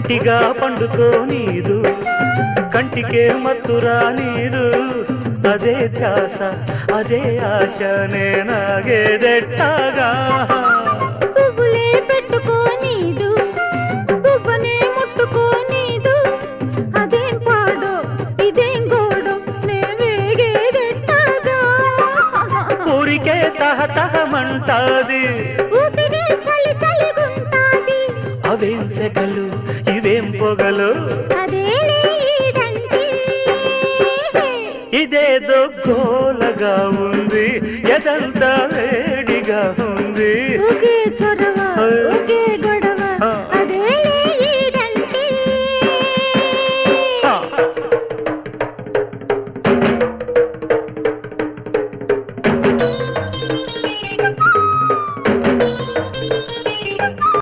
ఒంటిగా పండుకో నీదు కంటికే మత్తురా నీదు అదే ధ్యాస అదే ఆశ నేనాగేదెట్టాగా పువ్వులే పెట్టుకో నీదు పువ్వనే ముట్టుకో నీదు అదేం పాడో ఇదేం గోడో నే వేగేదెట్టాగా ఊరికే తహతహమంటాది ఊపిరే చలి చలిగుంటాది అవేం సెగలు ఇవేం పొగలు అదేలే ఈడంటే ఇదేదో గోలగా